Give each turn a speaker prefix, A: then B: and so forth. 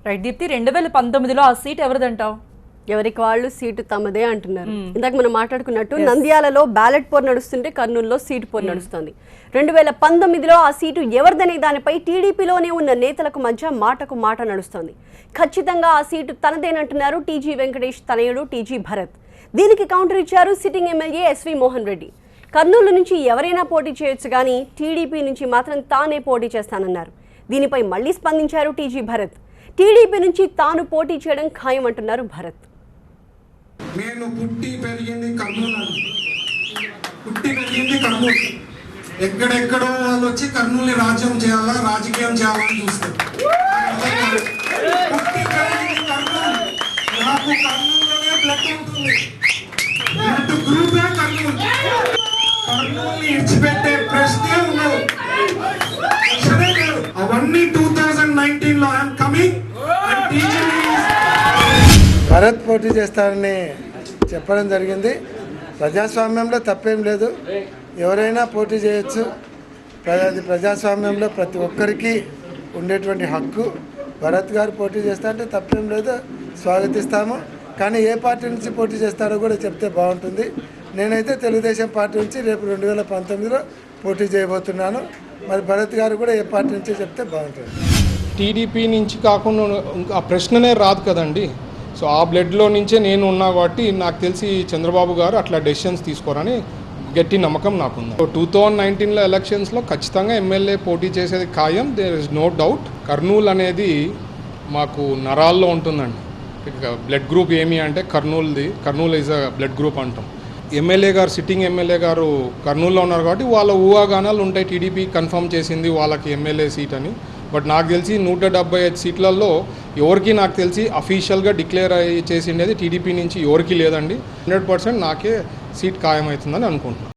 A: Right Deepti 2019లో ఆ seat ఎవరిదంటావు?
B: ఎవరికి వాళ్ళు సీటు తమదే అంటున్నారు. ఇందాక మనం మాట్లాడుకున్నట్టు నంద్యాలలో బ్యాలెట్ పోర్ నడుస్తుంటే కర్నూలులో సీటు పోర్ నడుస్తుంది. 2019లో ఆ సీటు ఎవరిదనే దానిపై టీడీపీలోనే ఉన్న నేతలకు మధ్య మాటకు మాట నడుస్తోంది. ఖచ్చితంగా ఆ సీటు తనదేనంటున్నారు టీజీ వెంకటేష్ తనయుడు టీజీ భరత్. దీనికి కౌంటర్ ఇచ్చారు sitting MLA SV Mohan Reddy. Kurnool నుంచి ఎవరైనా పోటీ చేయొచ్చు కానీ టీడీపీ నుంచి మాత్రం తానే పోటీ చేస్తానన్నారు. దీనిపై మళ్లీ స్పందించారు టీజీ భరత్. టీడీపీ నుంచి తాను పోటీ చేయడం ఖాయం అంటున్నారు భరత్.
C: నేను పుట్టి పెరిగింది కర్నూలు, ఎక్కడెక్కడో వాళ్ళు వచ్చి కర్నూలు రాజ్యం చేయాలా, రాజకీయం చేయాలని చూస్తారు. పుట్టి పెరిగింది కర్నూలు, నాకు కర్నూలులోనే బ్లడ్ ఉంటుంది, బ్లడ్ గ్రూపే కర్నూలు. కర్నూలుని ఇచ్చిపెట్టే ప్రశ్నే ఉండదు. అవన్నీ 2019లో ఐఎమ్ కమింగ్.
D: భరత్ పోటీ చేస్తారని చెప్పడం జరిగింది. ప్రజాస్వామ్యంలో తప్పేం లేదు, ఎవరైనా పోటీ చేయొచ్చు. ప్రజాస్వామ్యంలో ప్రతి ఒక్కరికి ఉండేటువంటి హక్కు. భరత్ గారు పోటీ చేస్తారంటే తప్పేం లేదు, స్వాగతిస్తాము. కానీ ఏ పార్టీ నుంచి పోటీ చేస్తారో కూడా చెప్తే బాగుంటుంది. నేనైతే తెలుగుదేశం పార్టీ నుంచి రేపు 2019లో పోటీ చేయబోతున్నాను. మరి భరత్ గారు కూడా ఏ పార్టీ నుంచి చెప్తే బాగుంటుంది.
E: టీడీపీ నుంచి కాకుండా ఆ ప్రశ్ననే రాదు కదండి. సో ఆ బ్లడ్లో నుంచే నేను ఉన్నా కాబట్టి నాకు తెలిసి చంద్రబాబు గారు అట్లా డెసిషన్స్ తీసుకోరని గట్టి నమ్మకం నాకుంది. 2019లో ఎలక్షన్స్లో ఖచ్చితంగా ఎమ్మెల్యే పోటీ చేసేది ఖాయం, there is no doubt. Kurnool అనేది మాకు నరాల్లో ఉంటుందండి. బ్లడ్ గ్రూప్ ఏమి అంటే Kurnool is a blood group అంటాం. ఎమ్మెల్యే గారు, సిట్టింగ్ ఎమ్మెల్యే గారు కర్నూలులో ఉన్నారు కాబట్టి వాళ్ళ ఊహాగానాలు ఉంటాయి. టీడీపీ కన్ఫర్మ్ చేసింది వాళ్ళకి ఎమ్మెల్యే సీట్ అని. బట్ నాకు తెలిసి 175 సీట్లలో ఎవరికి నాకు తెలిసి అఫీషియల్గా డిక్లేర్ చేసిండేది టీడీపీ నుంచి ఎవరికి లేదండి. 100% నాకే సీట్ ఖాయమవుతుందని అనుకుంటున్నాను.